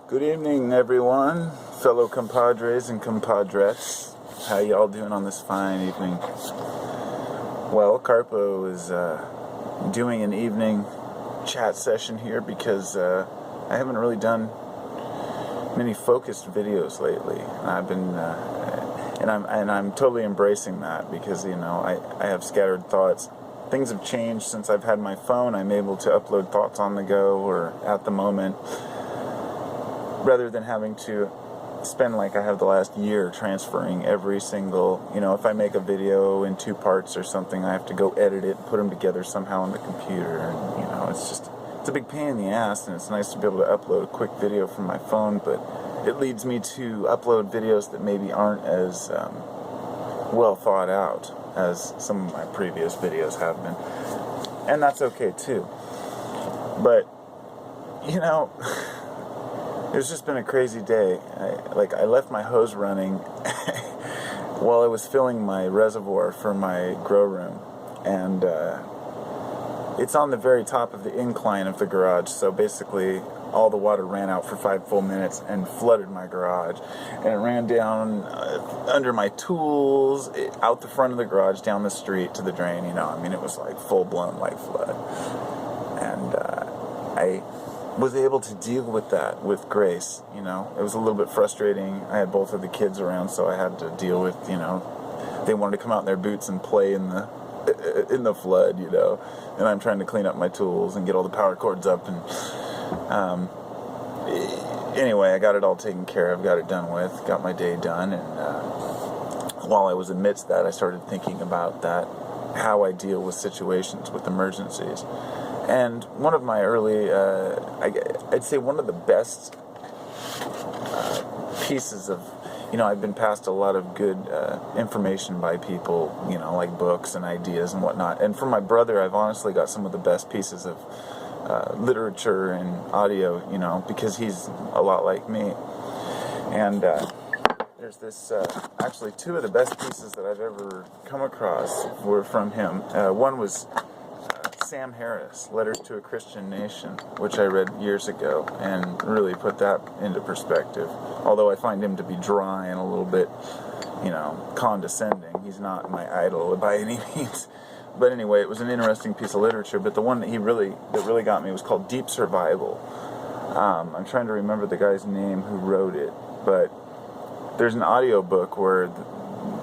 Good evening, everyone, fellow compadres and compadres. How y'all doing on this fine evening? Well, Carpo is doing an evening chat session here because I haven't really done many focused videos lately. I've been, and I'm totally embracing that because I have scattered thoughts. Things have changed since I've had my phone. I'm able to upload thoughts on the go or at the moment, rather than having to spend like I have the last year transferring every single, if I make a video in 2 parts or something, I have to go edit it and put them together somehow on the computer, and it's a big pain in the ass, and it's nice to be able to upload a quick video from my phone, but it leads me to upload videos that maybe aren't as well thought out as some of my previous videos have been, and that's okay too. But it's just been a crazy day. I left my hose running while I was filling my reservoir for my grow room, and it's on the very top of the incline of the garage, so basically all the water ran out for 5 full minutes and flooded my garage, and it ran down under my tools, out the front of the garage, down the street to the drain. It was like full-blown like flood, and I was able to deal with that with grace. It was a little bit frustrating. I had both of the kids around, so I had to deal with, they wanted to come out in their boots and play in the flood, and I'm trying to clean up my tools and get all the power cords up, and anyway, I got it all taken care of, got it done with, got my day done, and while I was amidst that, I started thinking about that, how I deal with situations, with emergencies. And one of my early, I'd say one of the best pieces of, I've been passed a lot of good information by people, like books and ideas and whatnot. And from my brother, I've honestly got some of the best pieces of literature and audio, because he's a lot like me. And there's this, actually 2 of the best pieces that I've ever come across were from him. One was Sam Harris, Letters to a Christian Nation, which I read years ago and really put that into perspective. Although I find him to be dry and a little bit, condescending. He's not my idol by any means. But anyway, it was an interesting piece of literature. But the one that really got me was called Deep Survival. I'm trying to remember the guy's name who wrote it, but there's an audio book where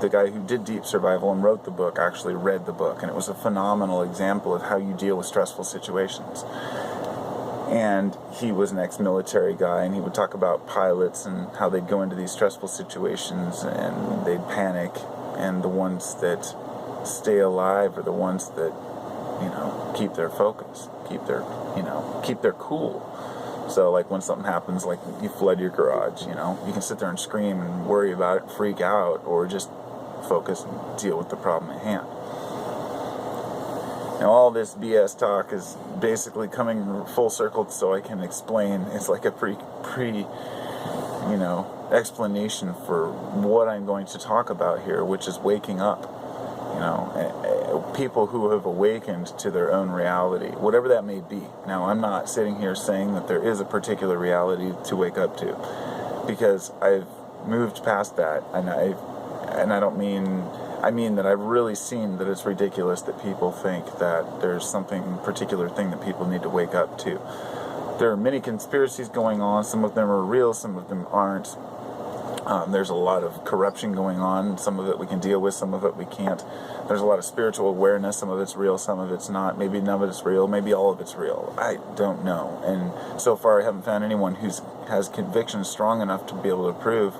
the guy who did Deep Survival and wrote the book actually read the book, and it was a phenomenal example of how you deal with stressful situations. And he was an ex-military guy, and he would talk about pilots and how they'd go into these stressful situations and they'd panic, and the ones that stay alive are the ones that, keep their focus, keep their cool. So, like, when something happens, like you flood your garage, you can sit there and scream and worry about it, freak out, or just focus and deal with the problem at hand. Now, all this BS talk is basically coming full circle so I can explain. It's like a explanation for what I'm going to talk about here, which is waking up. People who have awakened to their own reality, whatever that may be. Now, I'm not sitting here saying that there is a particular reality to wake up to, because I've moved past that, and I mean that I've really seen that it's ridiculous that people think that there's something particular thing that people need to wake up to. There are many conspiracies going on. Some of them are real, some of them aren't. There's a lot of corruption going on. Some of it we can deal with, some of it we can't. There's a lot of spiritual awareness. Some of it's real, some of it's not. Maybe none of it's real, maybe all of it's real. I don't know. And so far I haven't found anyone who has conviction strong enough to be able to prove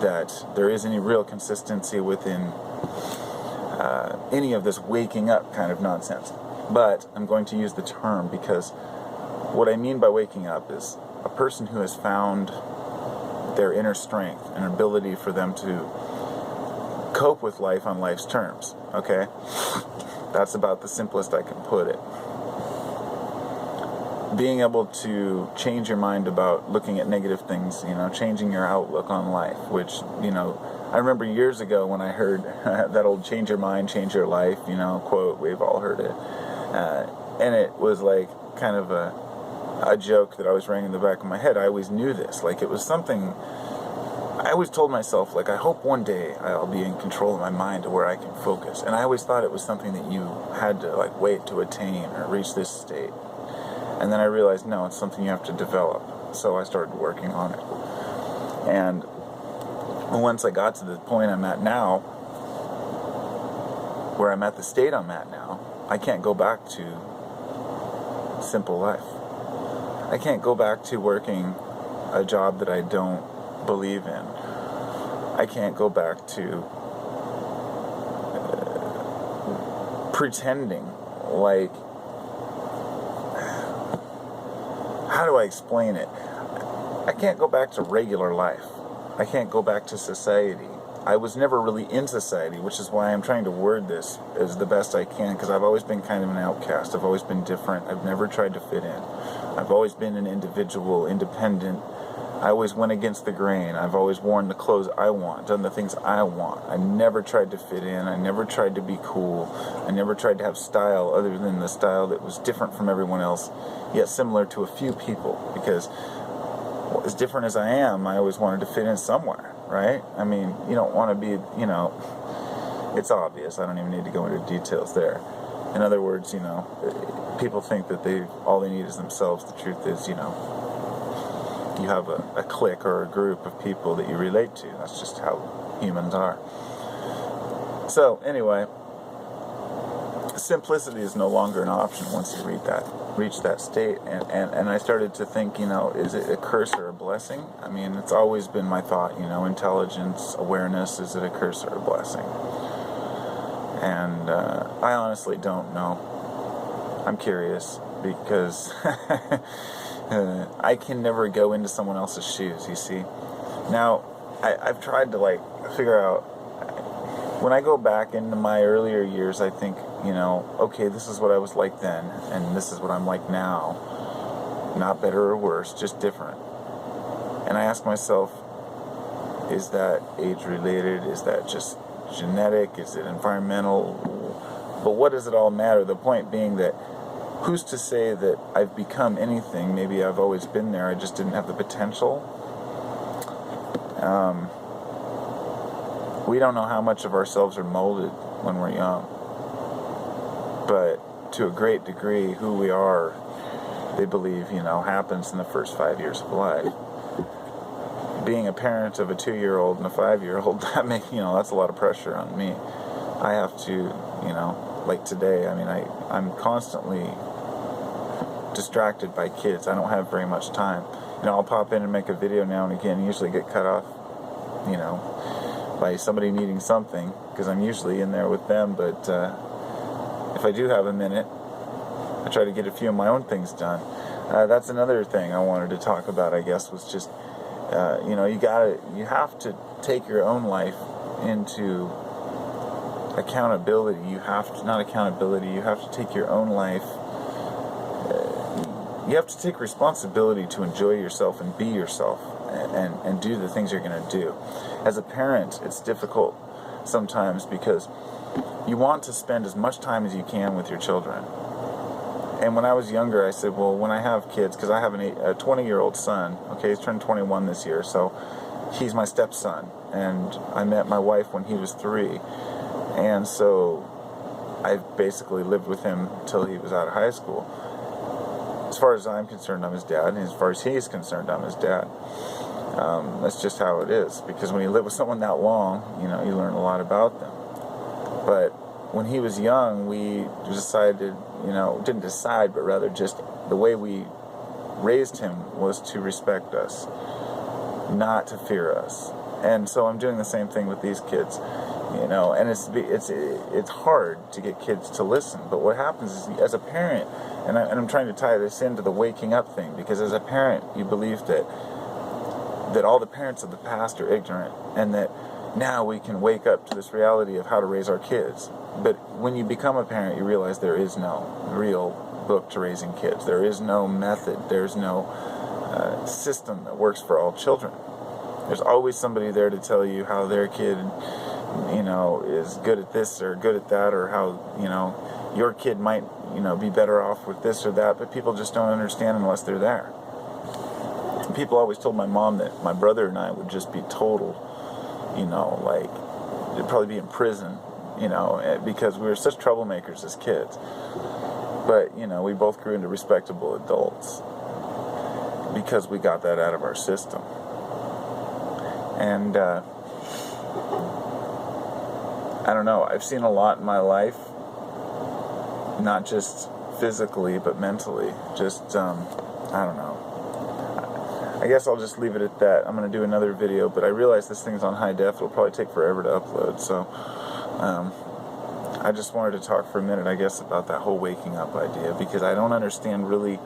that there is any real consistency within any of this waking up kind of nonsense. But I'm going to use the term because what I mean by waking up is a person who has found their inner strength and ability for them to cope with life on life's terms, okay? That's about the simplest I can put it. Being able to change your mind about looking at negative things, changing your outlook on life, which, I remember years ago when I heard that old change your mind, change your life, quote, we've all heard it. And it was like kind of a a joke that I was running in the back of my head. I always knew this. Like, it was something, I always told myself, like, I hope one day I'll be in control of my mind to where I can focus. And I always thought it was something that you had to, like, wait to attain or reach this state. And then I realized, no, it's something you have to develop. So I started working on it. And once I got to the point I'm at now, where I'm at the state I'm at now, I can't go back to simple life. I can't go back to working a job that I don't believe in. I can't go back to pretending like, how do I explain it? I can't go back to regular life. I can't go back to society. I was never really in society, which is why I'm trying to word this as the best I can, because I've always been kind of an outcast. I've always been different. I've never tried to fit in. I've always been an individual, independent. I always went against the grain. I've always worn the clothes I want, done the things I want. I never tried to fit in. I never tried to be cool. I never tried to have style other than the style that was different from everyone else, yet similar to a few people, because as different as I am, I always wanted to fit in somewhere, right? I mean, you don't want to be, it's obvious. I don't even need to go into details there. In other words, people think that all they need is themselves. The truth is, you have a clique or a group of people that you relate to. That's just how humans are. So, anyway, simplicity is no longer an option once you reach that state. And I started to think, is it a curse or a blessing? I mean, it's always been my thought, intelligence, awareness, is it a curse or a blessing? And I honestly don't know. I'm curious because I can never go into someone else's shoes, you see. Now, I've tried to figure out, when I go back into my earlier years, I think, okay, this is what I was like then, and this is what I'm like now. Not better or worse, just different. And I ask myself, is that age-related? Is that just genetic? Is it environmental? But what does it all matter? The point being that who's to say that I've become anything? Maybe I've always been there, I just didn't have the potential. We don't know how much of ourselves are molded when we're young. But to a great degree, who we are, they believe, happens in the first 5 years of life. Being a parent of a 2-year-old and a 5-year-old, that's a lot of pressure on me. I have to, like today, I'm constantly distracted by kids. I don't have very much time. I'll pop in and make a video now and again, usually get cut off, by somebody needing something, because I'm usually in there with them, but if I do have a minute, I try to get a few of my own things done. That's another thing I wanted to talk about, I guess, was just, you have to take your own life into accountability. You have to take your own life, you have to take responsibility to enjoy yourself and be yourself and do the things you're going to do. As a parent, it's difficult sometimes because you want to spend as much time as you can with your children. And when I was younger, I said, well, when I have kids, because I have a 20-year-old son, okay, he's turned 21 this year, so he's my stepson. And I met my wife when he was 3. And so I basically lived with him until he was out of high school. As far as I'm concerned, I'm his dad, and as far as he's concerned, I'm his dad. That's just how it is, because when you live with someone that long, you learn a lot about them. But when he was young, we decided, didn't decide, but rather just the way we raised him was to respect us, not to fear us. And so I'm doing the same thing with these kids, and it's hard to get kids to listen. But what happens is, as a parent, and I'm trying to tie this into the waking up thing, because as a parent, you believe that all the parents of the past are ignorant, and that now we can wake up to this reality of how to raise our kids. But when you become a parent, you realize there is no real book to raising kids. There is no method. There's no system that works for all children. There's always somebody there to tell you how their kid, is good at this or good at that, or how, your kid might, be better off with this or that, but people just don't understand unless they're there. People always told my mom that my brother and I would just be total, like, it'd probably be in prison, because we were such troublemakers as kids. But, we both grew into respectable adults because we got that out of our system. And, I don't know, I've seen a lot in my life, not just physically, but mentally. Just, I don't know. I guess I'll just leave it at that. I'm going to do another video, but I realize this thing's on high def. It'll probably take forever to upload, so I just wanted to talk for a minute, I guess, about that whole waking up idea, because I don't understand really.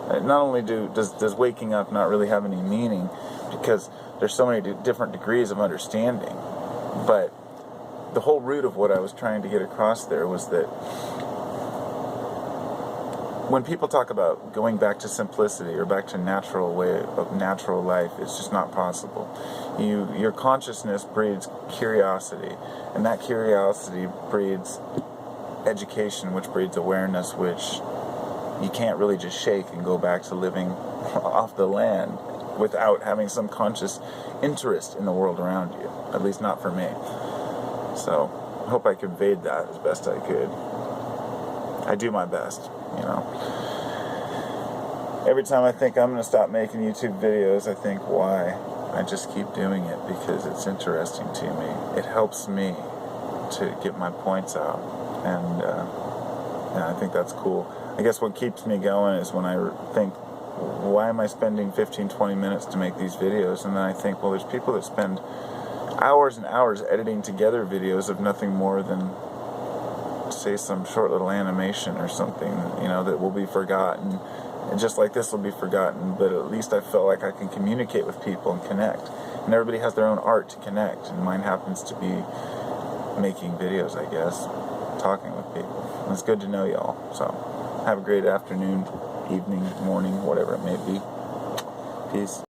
Not only does waking up not really have any meaning, because there's so many different degrees of understanding, but the whole root of what I was trying to get across there was that when people talk about going back to simplicity or back to natural way of natural life, it's just not possible. Your consciousness breeds curiosity, and that curiosity breeds education, which breeds awareness, which you can't really just shake and go back to living off the land without having some conscious interest in the world around you. At least not for me. So I hope I conveyed that as best I could. I do my best. Every time I think I'm going to stop making YouTube videos, I think, why? I just keep doing it because it's interesting to me. It helps me to get my points out, and I think that's cool. I guess what keeps me going is when I think, why am I spending 15-20 minutes to make these videos? And then I think, well, there's people that spend hours and hours editing together videos of nothing more than, say, some short little animation or something, that will be forgotten. And just like this will be forgotten, but at least I felt like I can communicate with people and connect. And everybody has their own art to connect, and mine happens to be making videos, I guess, talking with people. And it's good to know y'all. So have a great afternoon, evening, morning, whatever it may be. Peace.